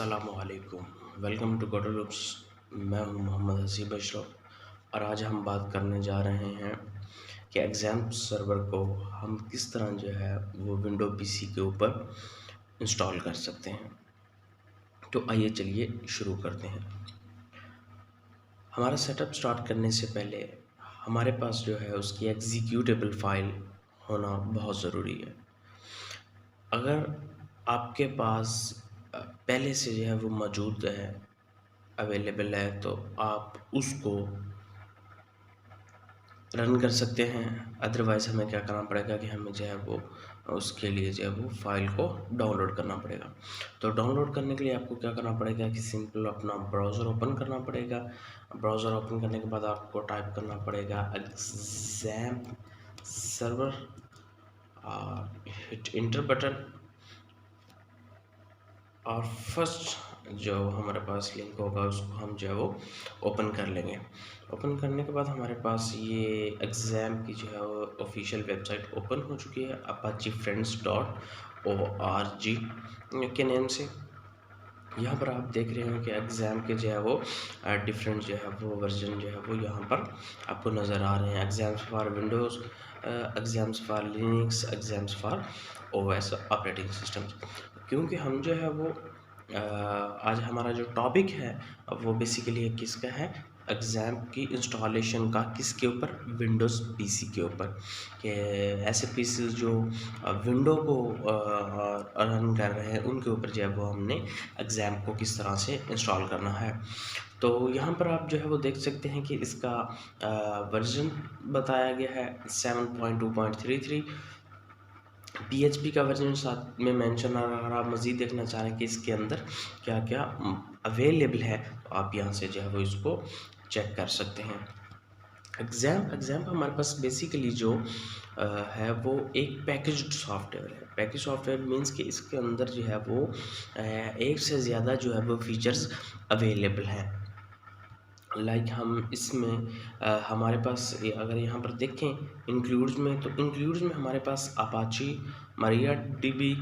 अस्सलामुअलैकुम। Welcome to कोटोलुक्स। मैं हूं मोहम्मद हसीब अशरफ और आज हम बात करने जा रहे हैं कि एग्ज़ाम सर्वर को हम किस तरह जो है वो विंडो पीसी के ऊपर इंस्टॉल कर सकते हैं। तो आइए चलिए शुरू करते हैं। हमारा सेटअप स्टार्ट करने से पहले हमारे पास जो है उसकी एग्जीक्यूटेबल फाइल होना बहुत ज़रूरी है। अगर आपके पास पहले से जो है वो मौजूद है, अवेलेबल है, तो आप उसको रन कर सकते हैं। अदरवाइज़ हमें क्या करना पड़ेगा कि हमें जो है वो उसके लिए जो है वो फ़ाइल को डाउनलोड करना पड़ेगा। तो डाउनलोड करने के लिए आपको क्या करना पड़ेगा कि सिंपल अपना ब्राउज़र ओपन करना पड़ेगा। ब्राउज़र ओपन करने के बाद आपको टाइप करना पड़ेगा एग्ज़ाम सर्वर और हिट इंटर बटन और फर्स्ट जो हमारे पास लिंक होगा उसको हम जो है वो ओपन कर लेंगे। ओपन करने के बाद हमारे पास ये एग्ज़ाम की जो है वो ऑफिशियल वेबसाइट ओपन हो चुकी है apache-friends.org के नेम से। यहाँ पर आप देख रहे हैं कि एग्ज़ाम के जो है वो डिफरेंट जो है वो वर्जन जो है वो यहाँ पर आपको नज़र आ रहे हैं। Exams for Windows, exams for Linux, exams for OS operating systems. क्योंकि हम जो है वो आज हमारा जो टॉपिक है वो बेसिकली किसका है, एग्ज़ाम की इंस्टॉलेशन का। किसके ऊपर? विंडोज़ पीसी के ऊपर। कि ऐसे पीसी जो विंडो को रन कर रहे हैं उनके ऊपर जो है वो हमने एग्ज़ाम को किस तरह से इंस्टॉल करना है। तो यहाँ पर आप जो है वो देख सकते हैं कि इसका वर्जन बताया गया है 7.2.33। PHP का वर्जन साथ में मेंशन। और अगर आप मज़ीद देखना चाह रहे हैं कि इसके अंदर क्या क्या अवेलेबल है तो आप यहाँ से जो है वो इसको चेक कर सकते हैं। एग्ज़ाम हमारे पास बेसिकली जो है वो एक पैकेज्ड सॉफ्टवेयर है। पैकेज सॉफ्टवेयर मीन्स कि इसके अंदर जो है वो एक से ज़्यादा जो है वो फीचर्स अवेलेबल हैं। लाइक हम इसमें हमारे पास अगर यहाँ पर देखें इंक्लूड्स में, तो इंक्लूड्स में हमारे पास Apache, MariaDB,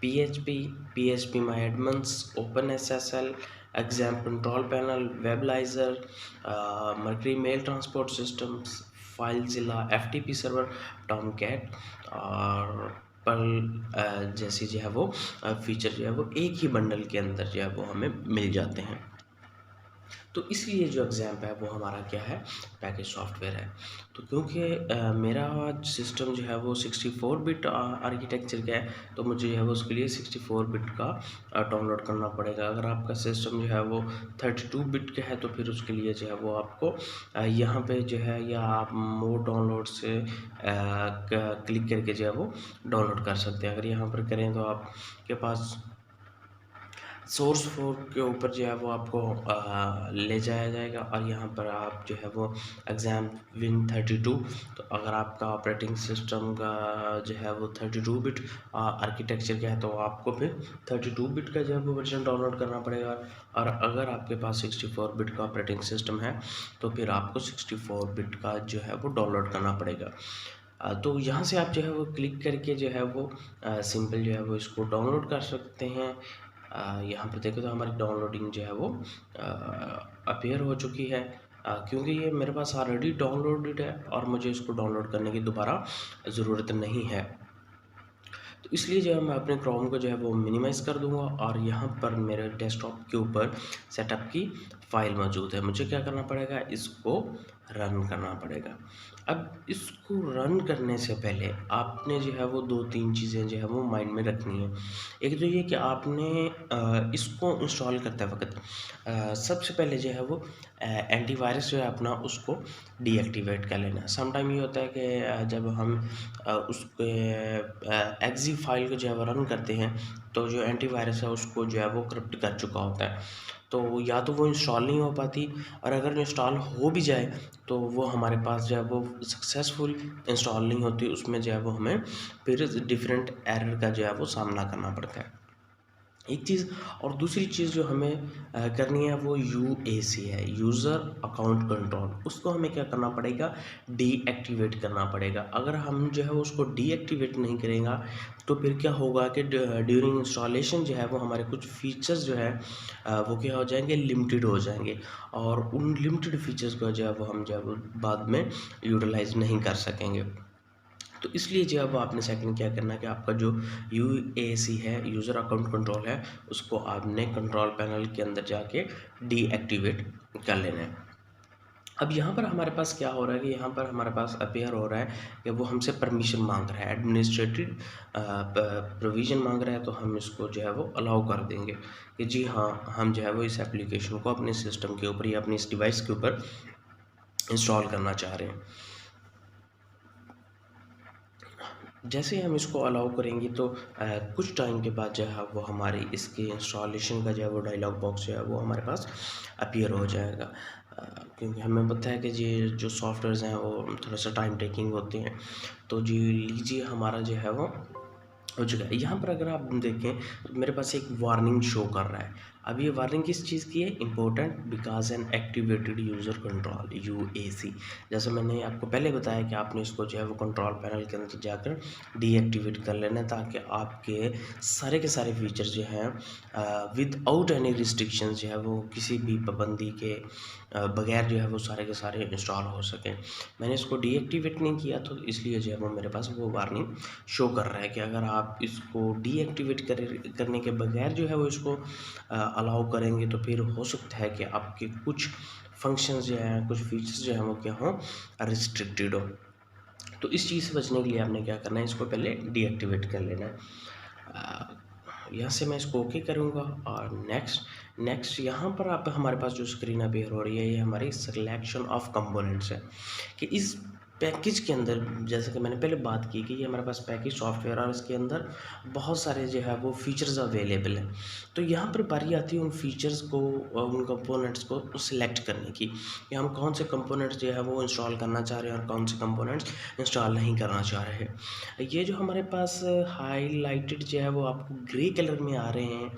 PHP my admin, open SSL, XAMPP control panel, Webalizer, Mercury mail transport systems, FileZilla, FTP server, Tomcat और पर्ल जैसे जो है वो फीचर जो है वो एक ही बंडल के अंदर जो है वो हमें मिल जाते हैं। तो इसलिए जो एग्ज़ाम है वो हमारा क्या है, पैकेज सॉफ्टवेयर है। तो क्योंकि मेरा सिस्टम जो है वो 64 बिट आर्किटेक्चर का है, तो मुझे जो है वो उसके लिए 64 बिट का डाउनलोड करना पड़ेगा। अगर आपका सिस्टम जो है वो 32 बिट का है तो फिर उसके लिए जो है वो आपको यहाँ पे जो है या आप मोर डाउनलोड से क्लिक करके जो है वो डाउनलोड कर सकते हैं। अगर यहाँ पर करें तो आपके पास सोर्स फोर्क के ऊपर जो है वो आपको ले जाया जाएगा और यहाँ पर आप जो है वो एग्ज़ाम विन 32। तो अगर आपका ऑपरेटिंग सिस्टम का जो है वो 32 बिट आर्किटेक्चर का है तो आपको फिर 32 बिट का जो है वो वर्जन डाउनलोड करना पड़ेगा। और अगर आपके पास 64 बिट का ऑपरेटिंग सिस्टम है तो फिर आपको 64 बिट का जो है वो डाउनलोड करना पड़ेगा। तो यहाँ से आप जो है वो क्लिक करके जो है वो सिंपल जो है वो इसको डाउनलोड कर सकते हैं। यहाँ पर देखो तो हमारी डाउनलोडिंग जो है वो अपीयर हो चुकी है। क्योंकि ये मेरे पास ऑलरेडी डाउनलोडेड है और मुझे इसको डाउनलोड करने की दोबारा ज़रूरत नहीं है। तो इसलिए जो है मैं अपने क्रोम को जो है वो मिनिमाइज़ कर दूंगा और यहाँ पर मेरे डेस्कटॉप के ऊपर सेटअप की फ़ाइल मौजूद है। मुझे क्या करना पड़ेगा, इसको रन करना पड़ेगा। अब इसको रन करने से पहले आपने जो है वो 2-3 चीज़ें जो है वो माइंड में रखनी है। एक तो ये कि आपने इसको इंस्टॉल करते वक्त सबसे पहले जो है वो एंटीवायरस जो है अपना उसको डीएक्टिवेट कर लेना है। सम टाइम ये होता है कि जब हम उसके एक्जी फाइल को जो है वो रन करते हैं तो जो एंटीवायरस है उसको जो है वो करप्ट कर चुका होता है, तो या तो वो इंस्टॉल नहीं हो पाती और अगर इंस्टॉल हो भी जाए तो वो हमारे पास जो है वो सक्सेसफुल इंस्टॉल नहीं होती। उसमें जो है वो हमें फिर डिफरेंट एरर का जो है वो सामना करना पड़ता है। एक चीज़। और दूसरी चीज़ जो हमें करनी है वो यूएसी है, यूज़र अकाउंट कंट्रोल। उसको हमें क्या करना पड़ेगा, डीएक्टिवेट करना पड़ेगा। अगर हम जो है उसको डीएक्टिवेट नहीं करेंगे तो फिर क्या होगा कि ड्यूरिंग इंस्टॉलेशन जो है वो हमारे कुछ फीचर्स जो है वो क्या हो जाएंगे, लिमिटेड हो जाएंगे। और उन लिमिटेड फीचर्स को जो है वो हम जो है वो बाद में यूटिलाइज नहीं कर सकेंगे। तो इसलिए जो है वो आपने सेकंड क्या करना है कि आपका जो यूएसी है, यूज़र अकाउंट कंट्रोल है, उसको आपने कंट्रोल पैनल के अंदर जाके डीएक्टिवेट कर लेना है। अब यहाँ पर हमारे पास क्या हो रहा है कि यहाँ पर हमारे पास अपीयर हो रहा है कि वो हमसे परमिशन मांग रहा है, एडमिनिस्ट्रेटिव प्रोविज़न मांग रहा है। तो हम इसको जो है वो अलाउ कर देंगे कि जी हाँ, हम जो है वो इस एप्लीकेशन को अपने सिस्टम के ऊपर या अपनी इस डिवाइस के ऊपर इंस्टॉल करना चाह रहे हैं। जैसे ही हम इसको अलाउ करेंगे तो कुछ टाइम के बाद जो है वो हमारी इसके इंस्टॉलेशन का जो है वो डायलॉग बॉक्स जो है वो हमारे पास अपीयर हो जाएगा। क्योंकि हमें पता है कि ये जो सॉफ्टवेयर्स हैं वो थोड़ा सा टाइम टेकिंग होते हैं। तो जी लीजिए हमारा जो है वो हो चुका है। यहाँ पर अगर आप देखें तो मेरे पास एक वार्निंग शो कर रहा है। अब ये वार्निंग किस चीज़ की है, important because an activated user control UAC. जैसे मैंने आपको पहले बताया कि आपने इसको जो है वो कंट्रोल पैनल के अंदर जाकर डीएक्टिवेट कर लेना है, ताकि आपके सारे के सारे फीचर्स जो हैं विदाउट एनी रिस्ट्रिक्शंस जो है वो किसी भी पाबंदी के बगैर जो है वो सारे के सारे इंस्टॉल हो सकें। मैंने इसको डीएक्टिवेट नहीं किया तो इसलिए जो है वो मेरे पास वो वार्निंग शो कर रहा है कि अगर आप इसको डीएक्टिवेट करने के बगैर जो है वो इसको अलाउ करेंगे तो फिर हो सकता है कि आपके कुछ फंक्शंस जो हैं, कुछ फीचर्स जो हैं वो क्या हों, रिस्ट्रिक्टेड हो। तो इस चीज़ से बचने के लिए आपने क्या करना है, इसको पहले डीएक्टिवेट कर लेना है। यहाँ से मैं इसको ओके करूँगा और नेक्स्ट यहाँ पर आप हमारे पास जो स्क्रीन अपीयर हो रही है ये हमारी सिलेक्शन ऑफ कंपोनेंट्स है कि इस पैकेज के अंदर, जैसे कि मैंने पहले बात की कि ये हमारे पास पैकेज सॉफ्टवेयर और इसके अंदर बहुत सारे जो है वो फीचर्स अवेलेबल हैं। तो यहाँ पर बारी आती है उन फीचर्स को, उन कंपोनेंट्स को सिलेक्ट करने की कि हम कौन से कंपोनेंट्स जो है वो इंस्टॉल करना चाह रहे हैं और कौन से कंपोनेंट्स इंस्टॉल नहीं करना चाह रहे हैं। ये जो हमारे पास हाईलाइटेड जो है वो आपको ग्रे कलर में आ रहे हैं,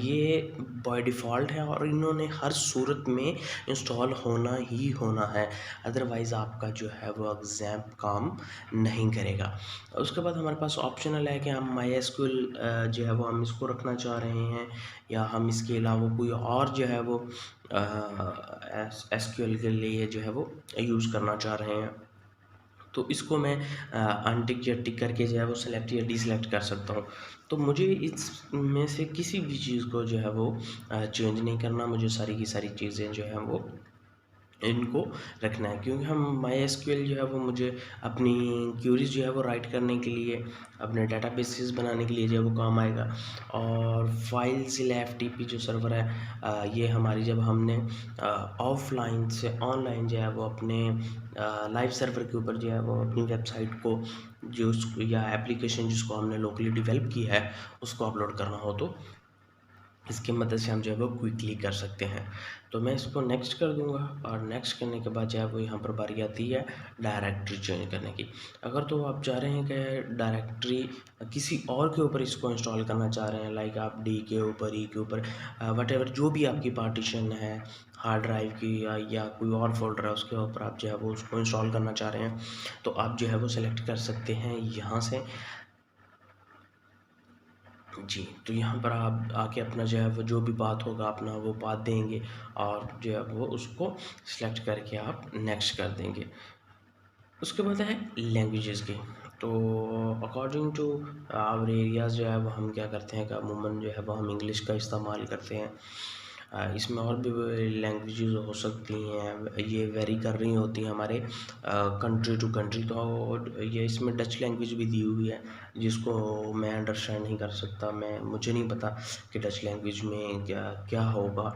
ये बाय डिफ़ॉल्ट है और इन्होंने हर सूरत में इंस्टॉल होना ही होना है, अदरवाइज़ आपका जो है वो एग्ज़ाम काम नहीं करेगा। उसके बाद हमारे पास ऑप्शनल है कि हम MySQL जो है वो हम इसको रखना चाह रहे हैं या हम इसके अलावा कोई और जो है वो SQL के लिए जो है वो यूज़ करना चाह रहे हैं। तो इसको मैं अनटिक या टिक करके जो है वो सेलेक्ट या डीसेलेक्ट कर सकता हूँ। तो मुझे इसमें से किसी भी चीज़ को जो है वो चेंज नहीं करना, मुझे सारी की सारी चीज़ें जो हैं वो इनको रखना है, क्योंकि हम MySQL जो है वो मुझे अपनी क्यूरीज जो है वो राइट करने के लिए, अपने डेटाबेसेस बनाने के लिए जो है वो काम आएगा। और फाइल FTP जो सर्वर है, ये हमारी जब हमने ऑफलाइन से ऑनलाइन जो है वो अपने लाइव सर्वर के ऊपर जो है वो अपनी वेबसाइट को जो या एप्लीकेशन जिसको हमने लोकली डेवलप किया है उसको अपलोड करना हो तो इसकी मदद से हम जो है वो क्विकली कर सकते हैं। तो मैं इसको नेक्स्ट कर दूंगा और नेक्स्ट करने के बाद जो है वो यहाँ पर बारी आती है डायरेक्टरी चेंज करने की। अगर तो आप चाह रहे हैं कि डायरेक्टरी किसी और के ऊपर इसको इंस्टॉल करना चाह रहे हैं, लाइक आप डी के ऊपर, ई के ऊपर, वटेवर जो भी आपकी पार्टीशन है हार्ड ड्राइव की या कोई और फोल्डर है उसके ऊपर आप जो है वो उसको इंस्टॉल करना चाह रहे हैं, तो आप जो है वो सेलेक्ट कर सकते हैं यहाँ से। जी, तो यहाँ पर आप आके अपना जो है वो जो भी पाथ होगा अपना वो पाथ देंगे और जो है वो उसको सिलेक्ट करके आप नेक्स्ट कर देंगे। उसके बाद है लैंग्वेजेस की। तो अकॉर्डिंग टू आवर एरियाज़ जो है वो हम क्या करते हैं कि अमूमन जो है वो हम इंग्लिश का इस्तेमाल करते हैं। इसमें और भी लैंग्वेजेस हो सकती हैं, ये वेरी कर रही होती हैं हमारे कंट्री टू कंट्री। तो ये इसमें डच लैंग्वेज भी दी हुई है जिसको मैं अंडरस्टैंड नहीं कर सकता, मुझे नहीं पता कि डच लैंग्वेज में क्या क्या होगा,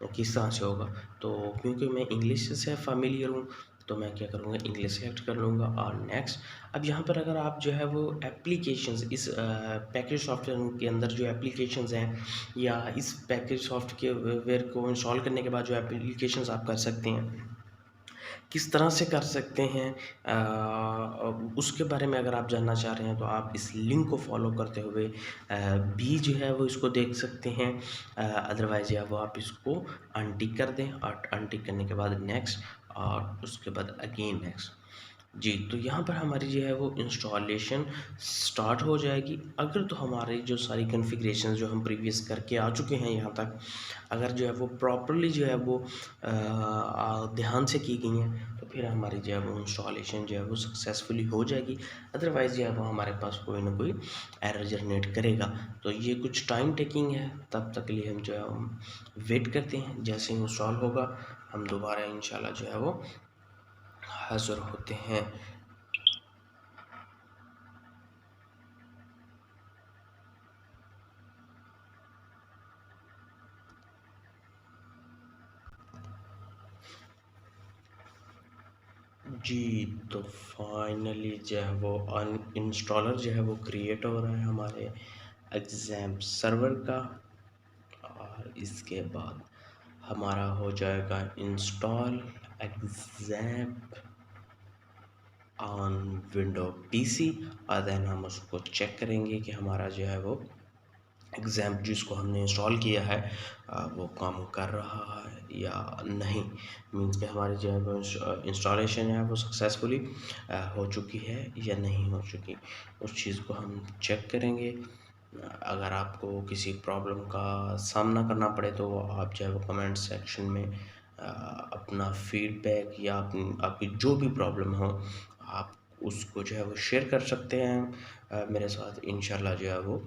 किस तरह से होगा। तो क्योंकि मैं इंग्लिश से फेमिलियर हूँ तो मैं क्या करूँगा, इंग्लिश सेलेक्ट कर लूँगा और नेक्स्ट। अब यहाँ पर अगर आप जो है वो एप्लीकेशंस इस पैकेज सॉफ्टवेयर के अंदर जो एप्लीकेशंस हैं या इस पैकेज सॉफ्टवेयर को इंस्टॉल करने के बाद जो एप्लीकेशंस आप कर सकते हैं, किस तरह से कर सकते हैं, उसके बारे में अगर आप जानना चाह रहे हैं तो आप इस लिंक को फॉलो करते हुए भी जो है वो इसको देख सकते हैं। अदरवाइज़ या वो आप इसको अनटिक कर दें और अनटिक करने के बाद नेक्स्ट और उसके बाद अगेन नेक्स्ट। जी, तो यहाँ पर हमारी जो है वो इंस्टॉलेशन स्टार्ट हो जाएगी। अगर तो हमारी जो सारी कॉन्फ़िगरेशन जो हम प्रीवियस करके आ चुके हैं यहाँ तक, अगर जो है वो प्रॉपर्ली जो है वो ध्यान से की गई हैं, तो फिर हमारी जो है वो इंस्टॉलेशन जो है वो सक्सेसफुली हो जाएगी। अदरवाइज़ जो है वो हमारे पास कोई ना कोई एरर जनरेट करेगा। तो ये कुछ टाइम टेकिंग है, तब तक के लिए हम जो है हम वेट करते हैं। जैसे ही इंस्टॉल होगा हम दोबारा इंशाल्लाह जो है वो हाज़िर होते हैं। जी, तो फाइनली जो है वो इंस्टॉलर जो है वो क्रिएट हो रहा है हमारे एग्ज़ाम सर्वर का, और इसके बाद हमारा हो जाएगा install exam on window PC, और देन हम उसको चेक करेंगे कि हमारा जो है वो एग्ज़ाम जिसको हमने इंस्टॉल किया है वो काम कर रहा है या नहीं। मीन्स कि हमारी जो है वो इंस्टॉलेशन है वो सक्सेसफुली हो चुकी है या नहीं हो चुकी, उस चीज़ को हम चेक करेंगे। अगर आपको किसी प्रॉब्लम का सामना करना पड़े तो आप जो है वो कमेंट सेक्शन में अपना फीडबैक या आपकी जो भी प्रॉब्लम हो आप उसको जो है वो शेयर कर सकते हैं मेरे साथ। इंशाल्लाह जो है वो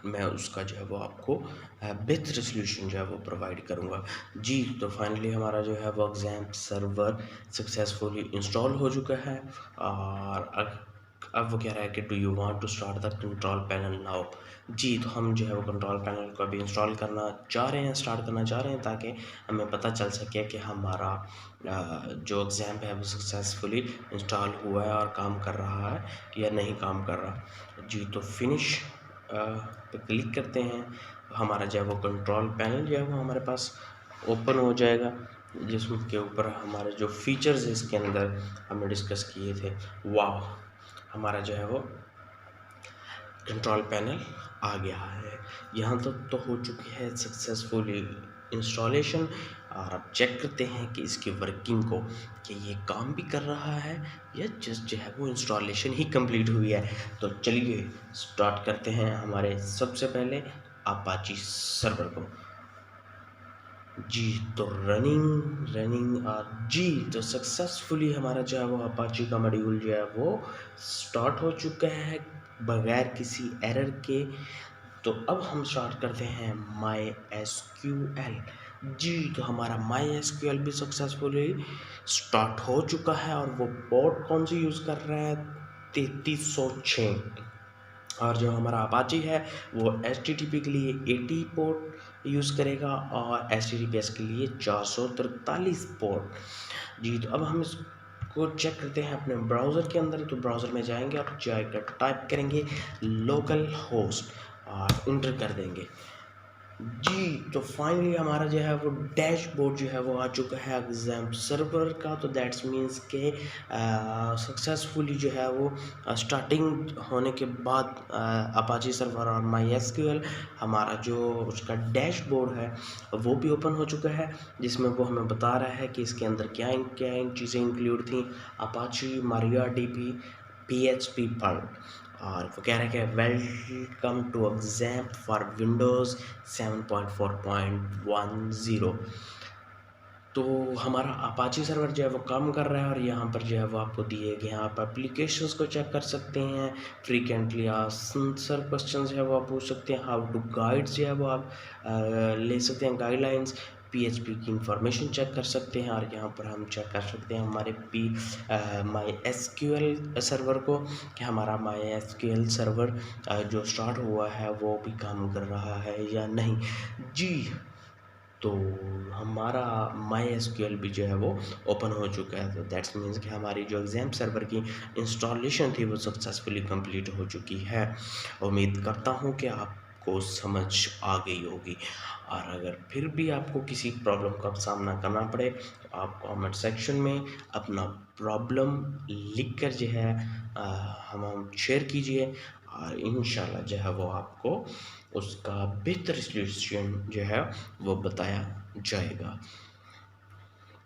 मैं उसका जो है वो आपको बेहतर सॉल्यूशन जो है वो प्रोवाइड करूँगा। जी, तो फाइनली हमारा जो है वो एग्ज़ाम सर्वर सक्सेसफुली इंस्टॉल हो चुका है, और अब वो कह रहा है कि do you want to start the control panel now. जी, तो हम जो है वो कंट्रोल पैनल को अभी इंस्टॉल करना चाह रहे हैं, स्टार्ट करना चाह रहे हैं, ताकि हमें पता चल सके कि हमारा जो एग्ज़ाम है वो सक्सेसफुली इंस्टॉल हुआ है और काम कर रहा है या नहीं काम कर रहा। जी, तो फिनिश पे क्लिक करते हैं, हमारा जो है वो कंट्रोल पैनल जो है वो हमारे पास ओपन हो जाएगा, जिसके ऊपर हमारे जो फीचर्स इसके अंदर हमने डिस्कस किए थे। वाह, हमारा जो है वो कंट्रोल पैनल आ गया है। यहाँ तक तो हो चुकी है सक्सेसफुली इंस्टॉलेशन, और अब चेक करते हैं कि इसकी वर्किंग को, कि ये काम भी कर रहा है या जस्ट जो है वो इंस्टॉलेशन ही कंप्लीट हुई है। तो चलिए स्टार्ट करते हैं हमारे सबसे पहले अपाची सर्वर को। जी, तो रनिंग जी, तो सक्सेसफुली हमारा जो है वो अपाची का मॉड्यूल जो है वो स्टार्ट हो चुका है बगैर किसी एरर के। तो अब हम स्टार्ट करते हैं माई एस क्यू एल। जी, तो हमारा माई एस क्यू एल भी सक्सेसफुली स्टार्ट हो चुका है, और वो पोर्ट कौन सी यूज़ कर रहा है, 3306। और जो हमारा अपाची है वो HTTP के लिए 80 पोर्ट यूज़ करेगा और HTTPS के लिए 443 पोर्ट। जी, तो अब हम इसको चेक करते हैं अपने ब्राउज़र के अंदर। तो ब्राउज़र में जाएंगे और जाकर टाइप करेंगे लोकल होस्ट और इंटर कर देंगे। जी, तो फाइनली हमारा जो है वो डैशबोर्ड जो है वो आ चुका है एग्ज़ाम सर्वर का। तो दैट्स मीन्स के सक्सेसफुली जो है वो स्टार्टिंग होने के बाद अपाची सर्वर और माई एसक्यूएल हमारा जो उसका डैशबोर्ड है वो भी ओपन हो चुका है, जिसमें वो हमें बता रहा है कि इसके अंदर क्या क्या चीज़ें इंक्लूड थी। अपाची, मारियाडीबी, PHP पर्ल, और वो कह रहा है कि welcome to exam for Windows 7.4.10। तो हमारा अपाची सर्वर जो है वो काम कर रहा है, और यहाँ पर जो है वो आपको दिए गए हैं, आप एप्लीकेशंस को चेक कर सकते हैं, फ्रीक्वेंटली आंसर क्वेश्चन जो है वो आप पूछ सकते हैं, हाउ टू गाइड्स जो है वो आप ले सकते हैं, गाइडलाइंस, PHP की इंफॉर्मेशन चेक कर सकते हैं, और यहाँ पर हम चेक कर सकते हैं हमारे माई एसक्यूएल सर्वर को, कि हमारा माई एसक्यूएल सर्वर जो स्टार्ट हुआ है वो भी काम कर रहा है या नहीं। जी, तो हमारा माई एसक्यूएल भी जो है वो ओपन हो चुका है। तो दैट्स मीन्स कि हमारी जो एग्ज़ाम सर्वर की इंस्टॉलेशन थी वो सक्सेसफुली कंप्लीट हो चुकी है। उम्मीद करता हूँ कि आपको आपको समझ आ गई होगी। और अगर फिर भी आपको किसी प्रॉब्लम का सामना करना पड़े तो आप कमेंट सेक्शन में अपना प्रॉब्लम लिख कर जो है हम शेयर कीजिए, और इंशाल्लाह जो है वो आपको उसका बेहतर सॉल्यूशन जो है वो बताया जाएगा।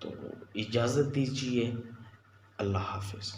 तो इजाज़त दीजिए, अल्लाह हाफ़िज़।